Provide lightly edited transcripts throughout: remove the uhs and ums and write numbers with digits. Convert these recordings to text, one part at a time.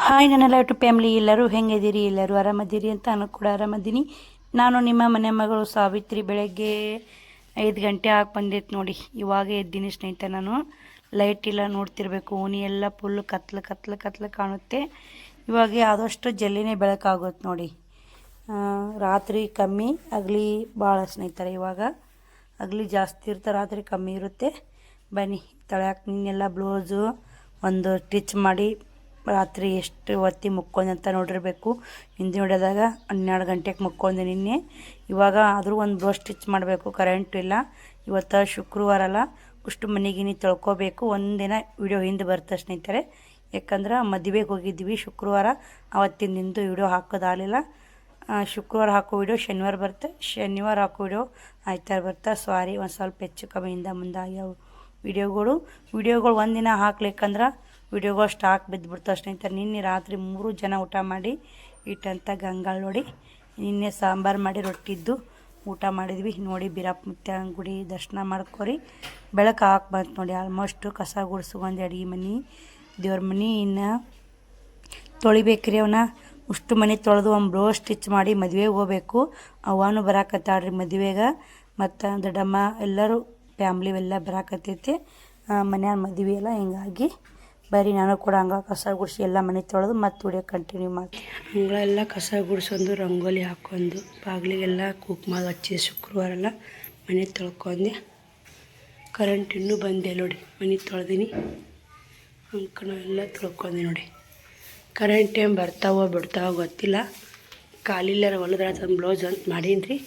Hi ನನ್ನೆಲ್ಲ YouTube family ಎಲ್ಲರೂ ಹೆಂಗಿದ್ದೀರಿ? ಎಲ್ಲರೂ ಆರಾಮದ್ದೀರಿ ಅಂತ ನಾನು ಕೂಡ ಆರಾಮದ್ದೀನಿ. ನಾನು ನಿಮ್ಮ ಮನೆ ಮಗಳು ಸಾವಿತ್ರಿ. ಬೆಳಗ್ಗೆ 5 ಗಂಟೆ ಆಗಿ ಬಂದೈತೆ ನೋಡಿ. ಇವಾಗ ಎದ್ದೀನಿ ಸ್ನೇಹಿತರೆ. ನಾನು ಲೈಟ್ ಇಲ್ಲ, ನೋಡ್ತಿರ್ಬೇಕು. ಓಣಿ ಎಲ್ಲ ಫುಲ್ ಕತ್ಲು ಕತ್ಲು ಕತ್ಲು ಕಾಣುತ್ತೆ. ಇವಾಗ ಆದಷ್ಟು ಜಲ್ಲಿನೇ ಬೆಳಕಾಗುತ್ತೆ ನೋಡಿ. ರಾತ್ರಿ ಕಮ್ಮಿ, ಹಗಲಿ ಭಾಳ ಸ್ನೇಹಿತರೆ. ಇವಾಗ ಹಗಲಿ ಜಾಸ್ತಿ ಇರುತ್ತೆ, ರಾತ್ರಿ ಕಮ್ಮಿ ಇರುತ್ತೆ. ಬನ್ನಿ ತಳ್ಯಾಕೆ ನಿನ್ನೆಲ್ಲ ಬ್ಲೌಸು ಒಂದು ಸ್ಟಿಚ್ ಮಾಡಿ ರಾತ್ರಿ ಎಷ್ಟು ಹೊತ್ತಿ ಮುಕ್ಕೊಂಡೆ ಅಂತ ನೋಡಿರಬೇಕು. ಹಿಂದೆ ಹೊಡೆದಾಗ 12 ಗಂಟೆಗೆ ಮುಕ್ಕೊಂಡೆ ನಿನ್ನೆ. ಇವಾಗ ಆದರೂ ಒಂದು ಬ್ಲೌಸ್ ಸ್ಟಿಚ್ ಮಾಡಬೇಕು, ಕರೆಂಟು ಇಲ್ಲ. ಇವತ್ತು ಶುಕ್ರವಾರ ಅಲ್ಲ, ಅಷ್ಟು ಮನೆಗಿನಿ ತೊಳ್ಕೊಬೇಕು. ಒಂದಿನ ವಿಡಿಯೋ ಹಿಂದೆ ಬರ್ತಾ ಸ್ನೇಹಿತರೆ. ಯಾಕಂದ್ರೆ ಮದುವೆಗೆ ಹೋಗಿದ್ವಿ ಶುಕ್ರವಾರ, ಅವತ್ತಿಂದಿಂದು ವಿಡಿಯೋ ಹಾಕೋದಾಗಲಿಲ್ಲ. ಶುಕ್ರವಾರ ಹಾಕೋ ವಿಡಿಯೋ ಶನಿವಾರ ಬರುತ್ತೆ, ಶನಿವಾರ ಹಾಕೋ ವಿಡಿಯೋ ಆಯ್ತಾರ ಬರ್ತಾ. ಸಾರಿ, ಒಂದು ಸ್ವಲ್ಪ ಹೆಚ್ಚು ಕಮ್ಮಿಯಿಂದ ಮುಂದಾಗ್ಯಾವ ವಿಡಿಯೋಗಳು ಒಂದಿನ ಹಾಕ್ಲಿಕ್ಕಂದ್ರೆ ವಿಡಿಯೋಗಳು ಸ್ಟಾಕ್ ಬಿದ್ದುಬಿಡ್ತಾವೆ ಸ್ನೇಹಿತರೆ. ನಿನ್ನೆ ರಾತ್ರಿ 3 ಜನ ಊಟ ಮಾಡಿ ಇಟ್ಟಂಥ ಗಂಗಾಳ ನೋಡಿ. ನಿನ್ನೆ ಸಾಂಬಾರು ಮಾಡಿ ರೊಟ್ಟಿದ್ದು ಊಟ ಮಾಡಿದ್ವಿ ನೋಡಿ. ಬೀರಪ್ಪ ಮುತ್ಯ ಗುಡಿ ದರ್ಶನ ಮಾಡ್ಕೊರಿ. ಬೆಳಕು ಹಾಕಿ ಬಂತು ನೋಡಿ. ಆಲ್ಮೋಸ್ಟು ಕಸ ಗುಡಿಸ್ಕೊಂಡು ಅಡುಗೆ ಮನೆ, ದೇವ್ರ ಮನೆ ಇನ್ನು ತೊಳಿಬೇಕ್ರಿ. ಅವನ್ನ ಅಷ್ಟು ಮನೆ ತೊಳೆದು ಒಂದು ಬ್ಲೌಸ್ ಸ್ಟಿಚ್ ಮಾಡಿ ಮದುವೆಗೆ ಹೋಗ್ಬೇಕು. ಅವನು ಬರಾಕತ್ತಾಳ್ರಿ ಮದುವೆಗೆ, ಮತ್ತು ದೊಡ್ಡಮ್ಮ ಎಲ್ಲರೂ ಫ್ಯಾಮ್ಲಿ ಎಲ್ಲ ಬರಾಕತ್ತೈತಿ. ಮನ್ಯಾಗ ಮದುವೆ ಎಲ್ಲ ಹಿಂಗಾಗಿ ಬರೀ ನಾನು ಕೂಡ ಹಂಗೆ ಕಸ ಗುಡಿಸಿ ಎಲ್ಲ ಮನೆ ತೊಳೆದು ಮತ್ತು ವಿಡಿಯೋ ಕಂಟಿನ್ಯೂ ಮಾಡ್ತೀನಿ. ಹಂಗೆಲ್ಲ ಕಸ ಗುಡಿಸೊಂದು, ರಂಗೋಲಿ ಹಾಕ್ಕೊಂಡು, ಬಾಗಿಲಿಗೆಲ್ಲ ಕುಂಕುಮ ಹಚ್ಚಿ ಶುಕ್ರವಾರ ಎಲ್ಲ ಮನೆ ತೊಳ್ಕೊಂಡೆ. ಕರೆಂಟ್ ಇನ್ನೂ ಬಂದೆ ನೋಡಿ. ಮನೆ ತೊಳೆದೀನಿ, ಅಂಕಣ ಎಲ್ಲ ತೊಳ್ಕೊಂಡೆ ನೋಡಿ. ಕರೆಂಟ್ ಏನು ಬರ್ತಾವೋ ಬಿಡ್ತಾವೋ ಗೊತ್ತಿಲ್ಲ. ಕಾಲಿಲ್ಲರ ಹೊಲದ್ರ ಒಂದು ಬ್ಲೌಸ್ ಅಂತ ಮಾಡೀನಿ ರೀ.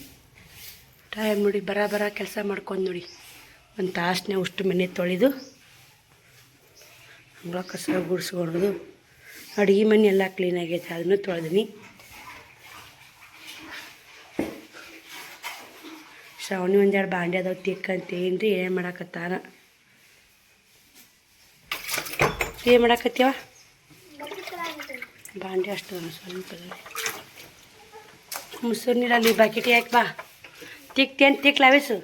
ಟೈಮ್ ನೋಡಿ ಬರ ಕೆಲಸ ಮಾಡ್ಕೊಂಡು ನೋಡಿ. ಒಂದು ತಾಸನೇ ಅಷ್ಟು ಮನೆ ತೊಳೆದು ಹಂಗೆ ಕಸ ಗುಡಿಸ್ಕೊಡೋದು. ಅಡುಗೆ ಮನೆ ಎಲ್ಲ ಕ್ಲೀನಾಗೈತೆ, ಅದನ್ನು ತೊಳೆದೀನಿ. ಶ್ರಾವಣಿ ಒಂದೆರಡು ಬಾಂಡೆ ಅದಾವ ತಿಕ್ಕಂತೇನು ರೀ. ಏನು ಮಾಡಾಕತ್ತಾನ? ಏನು ಮಾಡಾಕತ್ತೀವ? ಬಾಂಡೆ ಅಷ್ಟು ಸ್ವಲ್ಪ ಮುಸುರು ನೀರಲ್ಲಿ ಬಕೆಟ್ ಯಾಕೆ ಬಾ ತಿಕ್ತೇನು ಲಾವೇಸು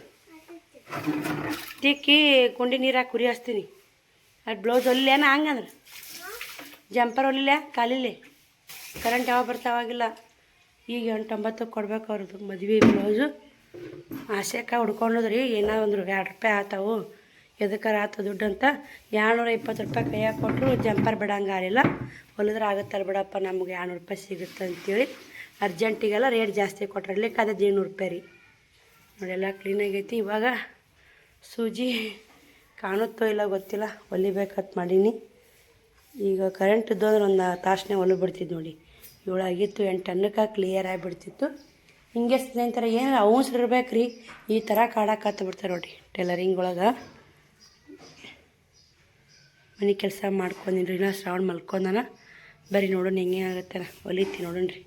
ತಿಕ್ಕಿ ಕುಂಡಿ ನೀರಾಗಿ ಕುರಿ ಹಚ್ತೀನಿ. ಅದು ಬ್ಲೌಸ್ ಹೊಲಿಲೇನ? ಹಂಗಂದ್ರೆ ಜಂಪರ್ ಹೊಲಿಲ್ಲ, ಕಾಲಿಲ್ಲ. ಕರೆಂಟ್ ಯಾವಾಗ ಬರ್ತಾವಾಗಿಲ್ಲ. ಈಗ 8-9 ಕೊಡ್ಬೇಕು ಅವ್ರದ್ದು ಮದುವೆ ಬ್ಲೌಸು. ಆಸೆಕ ಹುಡ್ಕೊಂಡೋದ್ರಿ. ಏನೋ ಒಂದು 2 ರೂಪಾಯಿ ಆತಾವು, ಎದಕ್ಕಾರ ಆತ ದುಡ್ಡು ಅಂತ 220 ರೂಪಾಯಿ ಕೈಯಾಗ ಕೊಟ್ಟರು. ಜಂಪರ್ ಬಿಡಂಗೆ ಆಗಲಿಲ್ಲ. ಹೊಲಿದ್ರೆ ಆಗುತ್ತಲ್ಲ ಬಿಡಪ್ಪ, ನಮ್ಗೆ 200 ರೂಪಾಯಿ ಸಿಗುತ್ತೆ ಅಂತೇಳಿ ಅರ್ಜೆಂಟಿಗೆಲ್ಲ ರೇಟ್ ಜಾಸ್ತಿ ಕೊಟ್ರೆ ಇರ್ಲಿಕ್ಕೆ ಅದು 200 ರೂಪಾಯಿ ರೀ ನೋಡಿ. ಎಲ್ಲ ಕ್ಲೀನಾಗೈತಿ. ಇವಾಗ ಸೂಜಿ ಕಾಣುತ್ತೋ ಇಲ್ಲ ಗೊತ್ತಿಲ್ಲ, ಹೊಲಿಬೇಕಂತ ಮಾಡೀನಿ. ಈಗ ಕರೆಂಟ್ ಇದ್ದು ಅಂದ್ರೆ ಒಂದು ತಾಸನೇ ಹೊಲಿ ಬಿಡ್ತಿದ್ದು ನೋಡಿ. 7 ಆಗಿತ್ತು, 8 ಅನ್ನಕ್ಕೆ ಕ್ಲಿಯರ್ ಆಗಿಬಿಡ್ತಿತ್ತು. ಹಿಂಗೆ ಸ್ನೇಹಿತರೆ ಏನಾರ ಅವಸರ ಇರ್ಬೇಕು ರೀ, ಈ ಥರ ಕಾಡಾಕತ್ತ ಬಿಡ್ತಾರೆ ನೋಡಿ ಟೈಲರಿಂಗ್ ಒಳಗೆ. ಮನೆ ಕೆಲಸ ಮಾಡ್ಕೊಂಡಿನ್ರಿ. ನಾ ಶ್ರಾವಣ ಮಲ್ಕೊಂಡನ. ಬರೀ ನೋಡೋಣ ಹೆಂಗೆ ಆಗುತ್ತೆ, ಹೊಲಿತೀನಿ ನೋಡೋಣ ರೀ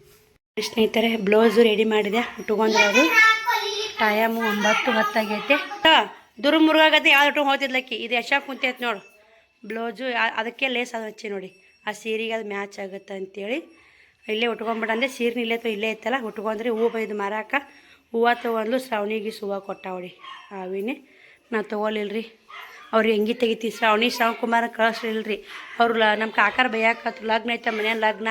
ಸ್ನೇಹಿತರೆ. ಬ್ಲೌಸು ರೆಡಿ ಮಾಡಿದೆ, ಉಟ್ಕೊಂಡ್ರೆ ಅವರು. ಟೈಮು 9:10 ಆಗೈತೆ. ದುರ್ಮುರುಗಾಗತ್ತೆ. ಯಾವ್ದು ಉಟ್ಕೊಂಡು ಹೋಗ್ತಿದ್ಲಕ್ಕಿ. ಇದು ಎಷ್ಟ ಕುಂತೈತೆ ನೋಡು ಬ್ಲೌಸು. ಅದಕ್ಕೆ ಲೇಸ್ ಅದು ಹಚ್ಚಿ ನೋಡಿ, ಆ ಸೀರೆಗೆ ಅದು ಮ್ಯಾಚ್ ಆಗುತ್ತೆ ಅಂತೇಳಿ ಇಲ್ಲೇ ಉಟ್ಕೊಂಡ್ಬಿಡಂದೆ. ಸೀರೆ ಇಲ್ಲೇ ಇತ್ತಲ್ಲ, ಉಟ್ಕೊಂಡ್ರೆ ಹೂವು ಬೈದು ಮಾರಾಕ. ಹೂವು ತೊಗೊಂಡ್ಲು. ಶ್ರಾವಣಿಗೆ ಹೂವು ಕೊಟ್ಟಾವಡಿ ಅವಿನೇ. ನಾ ತೊಗೊಲಿಲ್ರಿ. ಅವ್ರು ಹೆಂಗೆ ತೆಗಿತೀವಿ ಶ್ರಾವಣಿ ಕುಮಾರ ಕಳಿಸ್ಲಿಲ್ರಿ. ಅವರು ನಮ್ಮ ಕಾಕಾರ ಬೈಯಾಕತ್ರು. ಲಗ್ನ ಐತೆ ಮನೆಯ ಲಗ್ನ,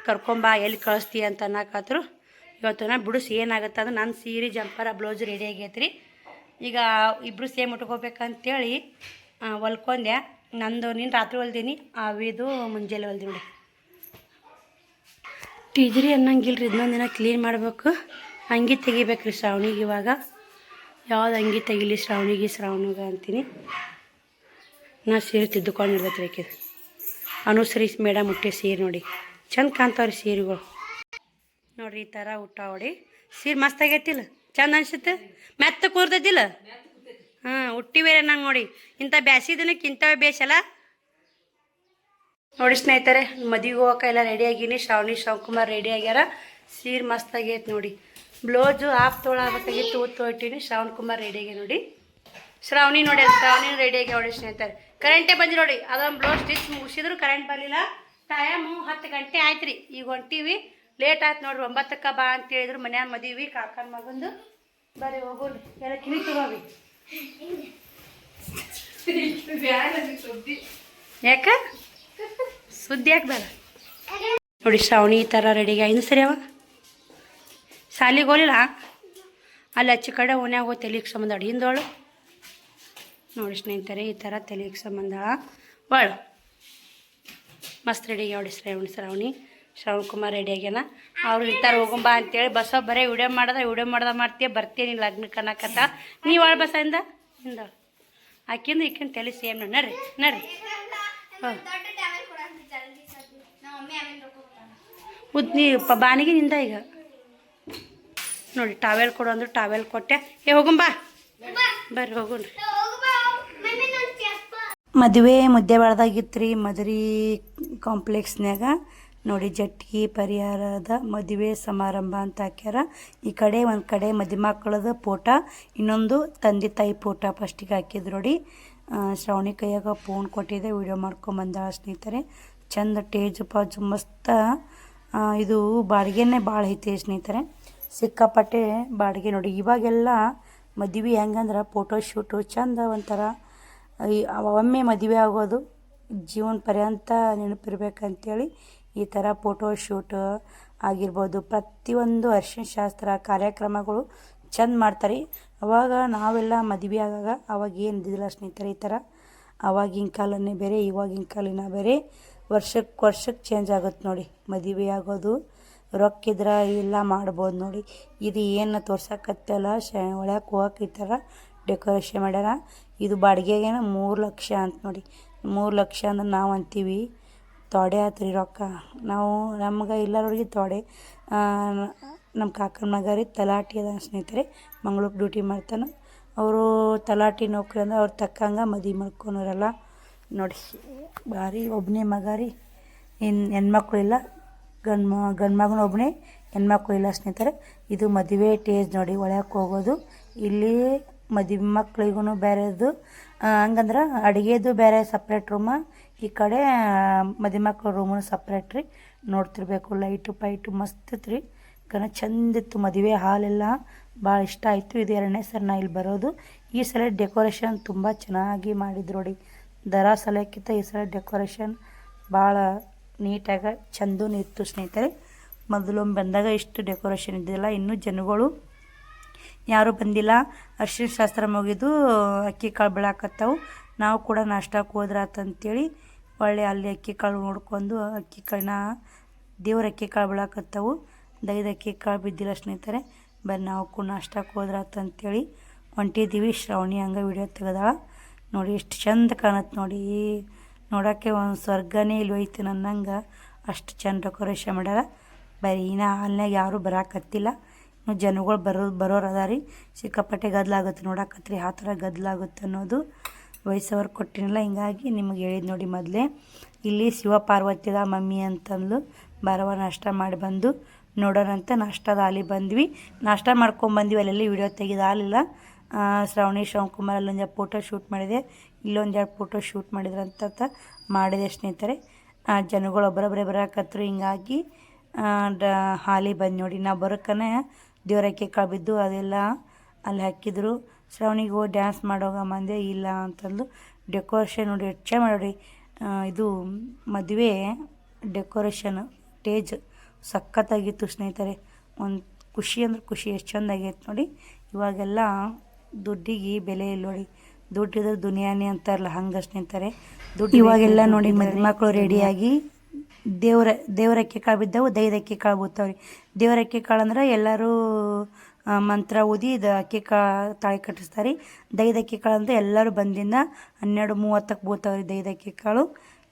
ಕರ್ಕೊಂಬ, ಎಲ್ಲಿ ಕಳಿಸ್ತೀಯ ಅಂತ ಅನ್ನಕತ್ರು. ಇವತ್ತು ನಾ ಬಿಡಿಸಿ ಏನಾಗುತ್ತೆ ಅಂದ್ರೆ ನನ್ನ ಸೀರೆ ಜಂಪರ ಬ್ಲೌಸ್ ರೆಡಿ ಆಗೈತೆ ರೀ. ಈಗ ಇಬ್ಬರು ಸೇಮ್ ಉಟ್ಕೋಬೇಕಂತೇಳಿ ಹೊಲ್ಕೊಂಡೆ. ನಂದು ನೀನು ರಾತ್ರಿ ಹೊಲ್ದೀನಿ, ಅವಿದು ಮುಂಜಾನೆ ಹೊಲ್ದಿ ನೋಡಿ. ಟೀಜರಿ ಅನ್ನಂಗಿಲ್ರಿ. ಇನ್ನೊಂದು ದಿನ ಕ್ಲೀನ್ ಮಾಡಬೇಕು. ಅಂಗಿ ತೆಗಿಬೇಕು ರೀ ಶ್ರಾವಣಿಗೆ. ಇವಾಗ ಯಾವ್ದು ಅಂಗಿ ತೆಗಿಲಿ ಶ್ರಾವಣಿಗೆ ಅಂತೀನಿ. ನಾ ಸೀರೆ ತಿದ್ದುಕೊಂಡಿರ್ತೈತೆ ರೀ. ಅನುಸರಿ ಮೇಡಮ್ ಹುಟ್ಟೆ ಸೀರೆ ನೋಡಿ, ಚಂದ ಕಾಣ್ತಾವ್ರಿ ಸೀರೆಗಳು ನೋಡ್ರಿ. ಈ ಥರ ಊಟ ಹೊಡಿ ಸೀರೆ ಮಸ್ತ್ ಆಗೈತಿಲ್ಲ, ಚಂದ ಅನ್ಸುತ್ತೆ. ಮೆತ್ತ ಕೂರ್ತೈತಿಲ್ಲ. ಹುಟ್ಟಿ ಬೇರೆ ನಂಗೆ ನೋಡಿ. ಇಂಥ ಬ್ಯಾಸಿ ದಿನಕ್ಕೆ ಇಂಥವೇ ಬೇಸಲ್ಲ ನೋಡಿ ಸ್ನೇಹಿತರೆ. ಮದುವೆಗೆ ಹೋಗಕ್ಕೆ ಎಲ್ಲ ರೆಡಿ ಆಗೀನಿ. ಶ್ರಾವಣಿ ರೆಡಿ ಆಗ್ಯಾರ. ಸೀರೆ ಮಸ್ತ್ ಆಗೈತೆ ನೋಡಿ. ಬ್ಲೌಸು ಹಾಫ್ ತೊಗೊಳಬೇಕಾಗಿತ್ತು, ತೊಗೊಟ್ಟಿನಿ. ಶ್ರಾವಣ್ ರೆಡಿ ಆಗಿ ನೋಡಿ. ಶ್ರಾವಣಿ ನೋಡಿ, ಶ್ರಾವಣಿ ರೆಡಿ ಆಗಿ ನೋಡಿ ಸ್ನೇಹಿತರೆ. ಕರೆಂಟೇ ಬಂದು ನೋಡಿ. ಅದೊಂದು ಬ್ಲೌಸ್ ಸ್ಟಿಚ್ ಮುಗಿಸಿದ್ರು ಕರೆಂಟ್ ಬರಲಿಲ್ಲ. ಟೈಮು 10 ಗಂಟೆ ಆಯ್ತು ರೀ. ಈಗ ಹೊಂಟೀವಿ. ಲೇಟ್ ಆಯ್ತು ನೋಡ್ರಿ. 9ಕ್ಕೆ ಬಾ ಅಂತ ಹೇಳಿದ್ರು. ಮನ್ಯಾಗ ಮದುವೆ ಕಾಕನ ಮಗಂದು. ಬರೀ ಹೋಗೋರಿ. ಎಲ್ಲ ಕಿವಿ ತಗೋರಿ. ಯಾಕ ಸುದ್ದಿ ಯಾಕೆ ಬೇಡ? ನೋಡಿ ಶ್ರಾವಣಿ ಈ ಥರ ರೆಡಿಗೆ ಇನ್ನು ಸರಿ ಅವ ಸಾಲಿಗೆ ಹೋಗಲಿಲ್ಲ ಅಲ್ಲಿ ಹಚ್ಚಿ ಕಡೆ ಓನ್ಯಾಗ ಹೋಗಿ ತಲೆಗೆ ಸಂಬಂಧ ಹಿಂದೋಳು ನೋಡಿ ಸ್ನೇಹಿತರೆ ಈ ಥರ ತಲೆಗೆ ಸಂಬಂಧ ಬಾಳು ಮಸ್ತ್ ರೆಡಿಗೆ ನೋಡಿ ಶ್ರಾವಣಿ ಶ್ರವಣ್ ಕುಮಾರ್ ರೆಡಿ ಆಗ್ಯಾನ ಅವ್ರು ಇರ್ತಾರೆ ಹೋಗಂಬ ಅಂತೇಳಿ ಬಸ್ಸ ಬರೀ ವಿಡಿಯೋ ಮಾಡ್ದ ಮಾಡ್ತೀಯ ಬರ್ತೀನಿ ಲಗ್ನಕ್ಕೆ ಅನ್ನಕತ್ತ ನೀವು ಒಳ ಬಸ್ಸಿಂದ ಹಿಂದಳು ಆಕಿಂದ ಈಕಿನ ತಲೆ ಸೇಮ್ ನಡ್ರಿ ಹಾಂ ನೀ ಬಾನಿಗೆ ನಿಂದ ಈಗ ನೋಡಿ ಟಾವೆಲ್ ಕೊಡು ಅಂದ್ರೆ ಟಾವೆಲ್ ಕೊಟ್ಟೆ ಹೋಗಂಬಾ ಬರ್ರಿ ಹೋಗೋಣ್ರಿ ಮದುವೆ ಮುದ್ದೆ ಬಾಳ್ದಾಗಿತ್ತು ರೀ ಮದುವೆ ಕಾಂಪ್ಲೆಕ್ಸ್ನಾಗ ನೋಡಿ ಜಟ್ಟಿ ಪರಿಹಾರದ ಮದುವೆ ಸಮಾರಂಭ ಅಂತ ಹಾಕ್ಯಾರ ಈ ಕಡೆ ಒಂದು ಕಡೆ ಮದುಮಕ್ಕಳದ ಫೋಟೋ ಇನ್ನೊಂದು ತಂದೆ ತಾಯಿ ಫೋಟೋ ಫಸ್ಟಿಗೆ ಹಾಕಿದ್ರು ನೋಡಿ ಶ್ರಾವಣಿ ಕೈಯಾಗ ಫೋನ್ ಕೊಟ್ಟಿದ್ದೆ ವಿಡಿಯೋ ಮಾಡ್ಕೊಂಬಂದಾಳ ಸ್ನೇಹಿತರೆ ಚಂದ ಟೇಜು ಪಾಜು ಮಸ್ತ ಇದು ಬಾಡಿಗೆನೇ ಭಾಳ ಐತಿ ಸ್ನೇಹಿತರೆ ಸಿಕ್ಕಾಪಟ್ಟೆ ಬಾಡಿಗೆ ನೋಡಿ ಇವಾಗೆಲ್ಲ ಮದುವೆ ಹೆಂಗಂದ್ರೆ ಫೋಟೋ ಶೂಟು ಚಂದ ಒಂಥರ ಒಮ್ಮೆ ಮದುವೆ ಆಗೋದು ಜೀವನ ಪರ್ಯಂತ ನೆನಪಿರ್ಬೇಕಂತೇಳಿ ಈ ಥರ ಫೋಟೋ ಶೂಟ್ ಆಗಿರ್ಬೋದು ಪ್ರತಿಯೊಂದು ಅರಿಶಿನ ಶಾಸ್ತ್ರ ಕಾರ್ಯಕ್ರಮಗಳು ಚಂದ ಮಾಡ್ತಾರೆ ಅವಾಗ ನಾವೆಲ್ಲ ಮದುವೆ ಆಗಾಗ ಅವಾಗ ಏನು ಇದ್ದಿಲ್ಲ ಸ್ನೇಹಿತರೆ ಈ ಥರ ಅವಾಗಿನ ಕಾಲನೇ ಬೇರೆ ಇವಾಗಿನ ಕಾಲಿನ ಬೇರೆ ವರ್ಷಕ್ಕೆ ಚೇಂಜ್ ಆಗುತ್ತೆ ನೋಡಿ ಮದುವೆ ಆಗೋದು ರೊಕ್ಕಿದ್ರೆ ಎಲ್ಲ ಮಾಡ್ಬೋದು ನೋಡಿ ಇದು ಏನು ತೋರ್ಸಕತ್ತಲ್ಲ ಒಳಗೆ ಹೋಗಕ್ಕೆ ಈ ಥರ ಡೆಕೋರೇಷನ್ ಮಾಡ್ಯಾರ ಇದು ಬಾಡಿಗೆಗೇನ 3 ಲಕ್ಷ ಅಂತ ನೋಡಿ 3 ಲಕ್ಷ ಅಂದ್ರೆ ನಾವು ಅಂತೀವಿ ತೊಡೆ ಆತ್ರಿ ರೊಕ್ಕ ನಾವು ನಮ್ಗೆ ಎಲ್ಲರವ್ರಿಗೆ ತೊಡೆ ನಮ್ಮ ಕಾಕನ ಮಗ ರೀ ತಲಾಟಿ ಅದ ಸ್ನೇಹಿತರೆ ಮಂಗಳೂರು ಡ್ಯೂಟಿ ಮಾಡ್ತಾನೆ ಅವರು ತಲಾಟಿ ನೌಕರಿ ಅಂದ್ರೆ ಅವ್ರು ತಕ್ಕಂಗೆ ಮದುವೆ ಮಾಡ್ಕೊಳೋರಲ್ಲ ನೋಡಿ ಭಾರಿ ಒಬ್ಬನೇ ಮಗ ರೀ ಹೆಣ್ಮಕ್ಳು ಇಲ್ಲ ಗಂಡು ಮಗನ ಒಬ್ಬನೇ ಹೆಣ್ಮಕ್ಳು ಇಲ್ಲ ಸ್ನೇಹಿತರೆ ಇದು ಮದುವೆ ಟೇಜ್ ನೋಡಿ ಒಳಗೆ ಹೋಗೋದು ಇಲ್ಲಿ ಮದುವೆ ಮಕ್ಳಿಗೂ ಬೇರೆದು ಹಂಗಂದ್ರೆ ಅಡುಗೆದು ಬೇರೆ ಸಪ್ರೇಟ್ ರೂಮ ಈ ಕಡೆ ಮದುವೆ ಮಕ್ಳ ರೂಮು ಸಪ್ರೇಟ್ ರೀ ನೋಡ್ತಿರ್ಬೇಕು ಲೈಟು ಪೈಟು ಮಸ್ತ್ ಇತ್ತು ರೀ ಚಂದಿತ್ತು ಮದುವೆ ಹಾಲೆಲ್ಲ ಭಾಳ ಇಷ್ಟ ಆಯಿತು ಇದು 2ನೇ ಸಲ ನಾ ಇಲ್ಲಿ ಬರೋದು ಈ ಸಲ ಡೆಕೋರೇಷನ್ ತುಂಬ ಚೆನ್ನಾಗಿ ಮಾಡಿದ್ರು ನೋಡಿ ದರ ಸಲಕ್ಕಿಂತ ಈ ಸಲ ಡೆಕೋರೇಷನ್ ಭಾಳ ನೀಟಾಗಿ ಚಂದೂ ಇತ್ತು ಸ್ನೇಹಿತರೆ ಮೊದಲೊಮ್ಮೆ ಬಂದಾಗ ಇಷ್ಟು ಡೆಕೋರೇಷನ್ ಇದ್ದಿಲ್ಲ ಇನ್ನೂ ಜನಗಳು ಯಾರೂ ಬಂದಿಲ್ಲ ಅರಿಶಿನ ಶಾಸ್ತ್ರ ಮುಗಿದು ಅಕ್ಕಿ ಕಾಳು ಬೆಳಕತ್ತವು ನಾವು ಕೂಡ ನಾಷ್ಟಕ್ಕೆ ಹೋದ್ರಾತಂತೇಳಿ ಒಳ್ಳೆ ಅಲ್ಲಿ ಅಕ್ಕಿ ಕಾಳು ನೋಡ್ಕೊಂಡು ಅಕ್ಕಿ ಕಾಳನ್ನ ದೇವ್ರ ಅಕ್ಕಿ ಕಾಳು ಬೆಳಕತ್ತವು ದೈದ ಅಕ್ಕಿ ಕಾಳು ಬಿದ್ದಿಲ್ಲ ಸ್ನೇಹಿತರೆ ಬರೀ ನಾವು ಕೂಡ ನಾಷ್ಟಕ್ಕೆ ಹೋದ್ರಾತಂತೇಳಿ ಹೊಂಟಿದ್ದೀವಿ ಶ್ರಾವಣಿ ಹಂಗೆ ವಿಡಿಯೋ ತೆಗೆದಾಳ ನೋಡಿ ಎಷ್ಟು ಚಂದ ಕಾಣತ್ತೆ ನೋಡಿ ನೋಡೋಕ್ಕೆ ಒಂದು ಸ್ವರ್ಗನೇ ಇಲ್ಲಿ ಹೋಯ್ತು ನನ್ನಂಗೆ ಅಷ್ಟು ಚಂದ ಡೆಕೋರೇಷನ್ ಮಾಡ್ಯಾರ ಬರೀ ಇನ್ನು ಹಾಲ್ನಾಗ ಯಾರೂ ಬರಾಕತ್ತಿಲ್ಲ ಇನ್ನು ಜನಗಳು ಬರೋರು ಅದ ರೀ ಸಿಕ್ಕಾಪಟ್ಟೆ ಗದ್ದಲಾಗುತ್ತೆ ನೋಡಕತ್ರಿ ಆ ಥರ ಗದ್ದಲಾಗುತ್ತೆ ಅನ್ನೋದು ವಯಸ್ಸವ್ರು ಕೊಟ್ಟಿನಿಲ್ಲ ಹಿಂಗಾಗಿ ನಿಮಗೆ ಹೇಳಿದ್ ನೋಡಿ ಮೊದಲೇ ಇಲ್ಲಿ ಶಿವ ಪಾರ್ವತಿದ ಮಮ್ಮಿ ಅಂತಂದು ಬರವ ನಾಷ್ಟ ಮಾಡಿ ಬಂದು ನೋಡೋಣಂತ ನಾಷ್ಟದ ಹಾಲಿ ಬಂದ್ವಿ ನಾಷ್ಟ ಮಾಡ್ಕೊಂಬಂದ್ವಿ ಅಲ್ಲೆಲ್ಲಿ ವಿಡಿಯೋ ತೆಗೆದು ಹಾಲಿಲ್ಲ ಶ್ರಾವಣಿ ಕುಮಾರ್ ಅಲ್ಲೊಂದು ಫೋಟೋ ಶೂಟ್ ಮಾಡಿದೆ ಇಲ್ಲೊಂದು ಫೋಟೋ ಶೂಟ್ ಮಾಡಿದ್ರಂತ ಮಾಡಿದೆ ಸ್ನೇಹಿತರೆ ಜನಗಳು ಒಬ್ಬರೊಬ್ಬರೇ ಬರಾಕತ್ರು ಹಿಂಗಾಗಿ ಹಾಲಿ ಬಂದು ನೋಡಿ ನಾವು ಬರೋಕ್ಕನೆ ದೇವ್ರಕ್ಕೆ ಕಳ್ಬಿದ್ದು ಅದೆಲ್ಲ ಅಲ್ಲಿ ಹಾಕಿದ್ರು ಶ್ರಾವಣಿಗೆ ಹೋಗಿ ಡ್ಯಾನ್ಸ್ ಮಾಡೋಗ ಮಂದೆ ಇಲ್ಲ ಅಂತಂದು ಡೆಕೋರೇಷನ್ ನೋಡಿ ಎಷ್ಟು ಚೆನ್ನಾಗಿ ಮಾಡಿ ಇದು ಮದುವೆ ಡೆಕೋರೇಷನ್ ಸ್ಟೇಜ್ ಸಖತ್ತಾಗಿತ್ತು ಸ್ನೇಹಿತರೆ ಒಂದು ಖುಷಿ ಅಂದ್ರೆ ಖುಷಿ ಎಷ್ಟು ಚೆಂದಾಗೈತೆ ನೋಡಿ ಇವಾಗೆಲ್ಲ ದುಡ್ಡಿಗೆ ಬೆಲೆ ಇಲ್ಲ ನೋಡಿ ದುಡ್ಡಿದ್ರೆ ದುನಿಯಾನೇ ಅಂತಾರಲ್ಲ ಹಂಗೆ ಸ್ನೇಹಿತರೆ ದುಡ್ಡು ಇವಾಗೆಲ್ಲ ನೋಡಿ ಮಕ್ಕಳು ರೆಡಿಯಾಗಿ ದೇವ್ರಕ್ಕೆ ಕಾಳು ಬಿದ್ದವು ದೈದಕ್ಕೆ ಕಾಳು ಬೂತಾವ್ರಿ ದೇವ್ರಕ್ಕೆ ಕಾಳು ಅಂದ್ರೆ ಎಲ್ಲರೂ ಮಂತ್ರ ಓದಿ ಇದು ಅಕ್ಕಿ ಕಾಳು ತಾಳಿ ಕಟ್ಟಿಸ್ತಾರೆ ದೈದಕ್ಕೆ ಕಾಳು ಅಂದರೆ ಎಲ್ಲರೂ ಬಂದಿಂದ 12:30ಕ್ಕೆ ಬೂತಾವ್ರಿ ದೈದಕ್ಕೆ ಕಾಳು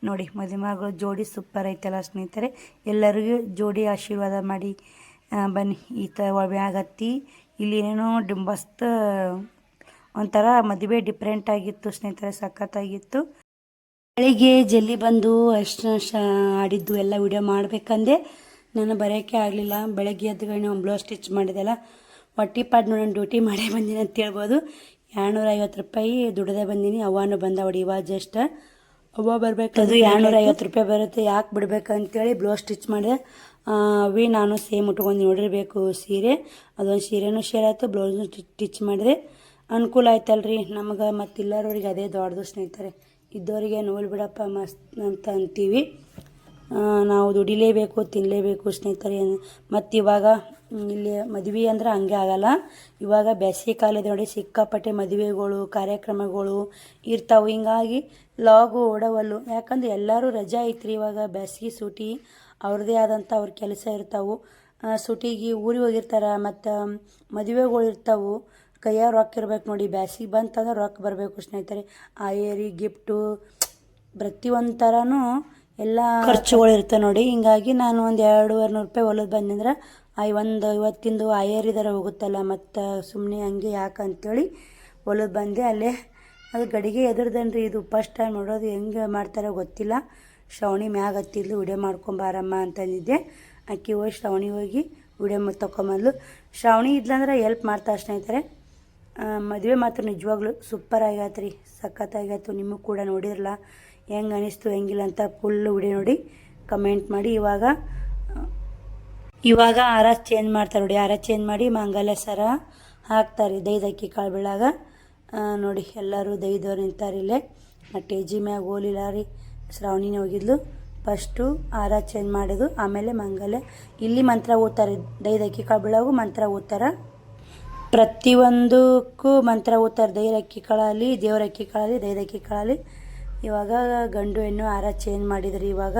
ನೋಡಿ ಮದುಮಗಳು ಜೋಡಿ ಸೂಪರ್ ಐತಲ್ಲ ಸ್ನೇಹಿತರೆ ಎಲ್ಲರಿಗೂ ಜೋಡಿ ಆಶೀರ್ವಾದ ಮಾಡಿ ಬನ್ನಿ ಈ ಥರ ಆಗತ್ತಿ ಇಲ್ಲಿ ಏನೇನೋ ಡಿಂಬಸ್ತ ಒಂಥರ ಮದುವೆ ಡಿಫ್ರೆಂಟ್ ಆಗಿತ್ತು ಸ್ನೇಹಿತರೆ ಸಖತ್ತಾಗಿತ್ತು ಬೆಳಿಗ್ಗೆ ಜಲ್ದಿ ಬಂದು ಅಷ್ಟು ಆಡಿದ್ದು ಎಲ್ಲ ವಿಡಿಯೋ ಮಾಡಬೇಕಂದೆ ನಾನು ಬರೋಕ್ಕೆ ಆಗಲಿಲ್ಲ ಬೆಳಗ್ಗೆ ಎದ್ದುಗಳನ್ನ ಒಂದು ಬ್ಲೌಸ್ ಸ್ಟಿಚ್ ಮಾಡಿದೆಲ್ಲ ಹೊಟ್ಟಿ ಪಾಡ್ ನೋಡಿ ಡ್ಯೂಟಿ ಮಾಡೇ ಬಂದೀನಿ ಅಂತ ಹೇಳ್ಬೋದು 250 ರೂಪಾಯಿ ದುಡ್ದೇ ಬಂದೀನಿ ಅವ್ವನೂ ಬಂದ ಹೊಡಿವ ಜಸ್ಟ್ ಅವ್ವ ಬರಬೇಕು ಅದು 250 ರೂಪಾಯಿ ಬರುತ್ತೆ ಯಾಕೆ ಬಿಡ್ಬೇಕಂತೇಳಿ ಬ್ಲೌಸ್ ಸ್ಟಿಚ್ ಮಾಡಿದೆ ಅವಿ ನಾನು ಸೇಮ್ ಉಟ್ಕೊಂಡು ನೋಡಿರಬೇಕು ಸೀರೆ ಅದೊಂದು ಸೀರೆನೂ ಶೇರ್ ಆಯಿತು ಬ್ಲೌಸ್ನು ಸ್ಟಿಚ್ ಮಾಡಿದೆ ಅನುಕೂಲ ಆಯ್ತಲ್ರಿ ನಮಗೆ ಮತ್ತು ಇಲ್ಲರವ್ರಿಗೆ ಅದೇ ದೊಡ್ಡದು ಸ್ನೇಹಿತರೆ ಇದ್ದವರಿಗೆ ನೋಲ್ ಬಿಡಪ್ಪ ಮಸ್ತ್ ಅಂತ ಅಂತೀವಿ ನಾವು ದುಡಿಲೇಬೇಕು ತಿನ್ನಲೇಬೇಕು ಸ್ನೇಹಿತರೆ. ಮತ್ತು ಇವಾಗ ಇಲ್ಲಿ ಮದುವೆ ಅಂದ್ರೆ ಹಂಗೆ ಆಗಲ್ಲ. ಇವಾಗ ಬೇಸಿಗೆ ಕಾಲದ ನೋಡಿ ಸಿಕ್ಕಾಪಟ್ಟೆ ಮದುವೆಗಳು ಕಾರ್ಯಕ್ರಮಗಳು ಇರ್ತಾವೆ. ಹಿಂಗಾಗಿ ಲಾಗು ಓಡವಲ್ಲು. ಯಾಕಂದ್ರೆ ಎಲ್ಲರೂ ರಜಾ ಐತ್ರಿ ಇವಾಗ ಬೇಸಿಗೆ ಸೂಟಿ. ಅವ್ರದ್ದೇ ಆದಂಥ ಅವ್ರ ಕೆಲಸ ಇರ್ತಾವೆ. ಸೂಟಿಗೆ ಊರಿಗೆ ಹೋಗಿರ್ತಾರೆ. ಮತ್ತು ಮದುವೆಗಳು ಇರ್ತಾವೆ. ಕೈಯಾಗ ರೊಕ್ಕ ಇರ್ಬೇಕು ನೋಡಿ. ಬೇಸಿಗೆ ಬಂತಂದ್ರೆ ರೊಕ್ಕ ಬರಬೇಕು ಸ್ನೇಹಿತರೆ. ಆಯೇರಿ ಗಿಫ್ಟು ಪ್ರತಿಯೊಂದು ಥರನೂ ಎಲ್ಲ ಖರ್ಚುಗಳು ಇರ್ತವೆ ನೋಡಿ. ಹಿಂಗಾಗಿ ನಾನು ಒಂದು 200-200 ರೂಪಾಯಿ ಹೊಲದು ಬಂದಂದ್ರೆ ಒಂದು ಇವತ್ತಿಂದು ಆಯೇರಿದಾರ ಹೋಗುತ್ತಲ್ಲ, ಮತ್ತು ಸುಮ್ಮನೆ ಹಂಗೆ ಯಾಕೆ ಅಂಥೇಳಿ ಹೊಲದು ಬಂದೆ. ಅಲ್ಲೇ ಅದು ಗಡಿಗೆ ಎದುರ್ದನ್ರಿ. ಇದು ಫಸ್ಟ್ ಟೈಮ್ ನೋಡೋದು. ಹೆಂಗೆ ಮಾಡ್ತಾರೋ ಗೊತ್ತಿಲ್ಲ. ಶ್ರಾವಣಿ ಮ್ಯಾಗ ಹತ್ತಿದ್ಲು ವಿಡಿಯೋ ಮಾಡ್ಕೊಂಬಾರಮ್ಮ ಅಂತಂದಿದ್ದೆ. ಅಕ್ಕಿ ಹೋಗಿ ಶ್ರಾವಣಿ ಹೋಗಿ ವಿಡಿಯೋ ತೊಗೊಂಬಂದ್ಲು. ಶ್ರಾವಣಿ ಇದ್ಲಂದ್ರೆ ಎಲ್ಪ್ ಮಾಡ್ತಾರೆ ಸ್ನೇಹಿತರೆ. ಮದುವೆ ಮಾತ್ರ ನಿಜವಾಗ್ಲೂ ಸೂಪರ್ ಆಗೈತೆ ರೀ, ಸಖತ್ತಾಗೈತು. ನಿಮಗೆ ಕೂಡ ನೋಡಿದ್ರಲ್ಲ ಹೆಂಗೆ ಅನಿಸ್ತು ಹೆಂಗಿಲ್ಲ ಅಂತ ಫುಲ್ ವಿಡಿಯೋ ನೋಡಿ ಕಮೆಂಟ್ ಮಾಡಿ. ಇವಾಗ ಹಾರ ಚೇಂಜ್ ಮಾಡ್ತಾರೆ ನೋಡಿ. ಹಾರ ಚೇಂಜ್ ಮಾಡಿ ಮಾಂಗಲ್ಯ ಸರ ಹಾಕ್ತಾರೆ ದೈದಕ್ಕಿ ಕಾಳು ಬೀಳಾಗ ನೋಡಿ. ಎಲ್ಲರೂ ದೈದವ್ರು ನಿಂತಾರೆ ಇಲ್ಲೇ. ಟೇಜಿ ಮ್ಯಾಗ ಹೋಲಿಲ್ಲ ರೀ. ಶ್ರಾವಣಿನೇ ಹೋಗಿದ್ಲು. ಫಸ್ಟು ಹಾರ ಚೇಂಜ್ ಮಾಡೋದು, ಆಮೇಲೆ ಮಾಂಗಲ್ಯ. ಇಲ್ಲಿ ಮಂತ್ರ ಓದ್ತಾರೆ. ದೈದಕ್ಕಿ ಕಾಳು ಬೀಳಾಗೂ ಮಂತ್ರ ಓದ್ತಾರೆ. ಪ್ರತಿಯೊಂದಕ್ಕೂ ಮಂತ್ರ ಓದ್ತಾರೆ. ದೈದಕ್ಕಿ ಕಾಳಲ್ಲಿ, ದೇವರಕ್ಕಿ ಕಾಳಲ್ಲಿ, ದೈದಕ್ಕಿ ಕಾಳಲ್ಲಿ. ಇವಾಗ ಗಂಡು ಹೆಣ್ಣು ಹಾರ ಚೇಂಜ್ ಮಾಡಿದ್ರಿ. ಇವಾಗ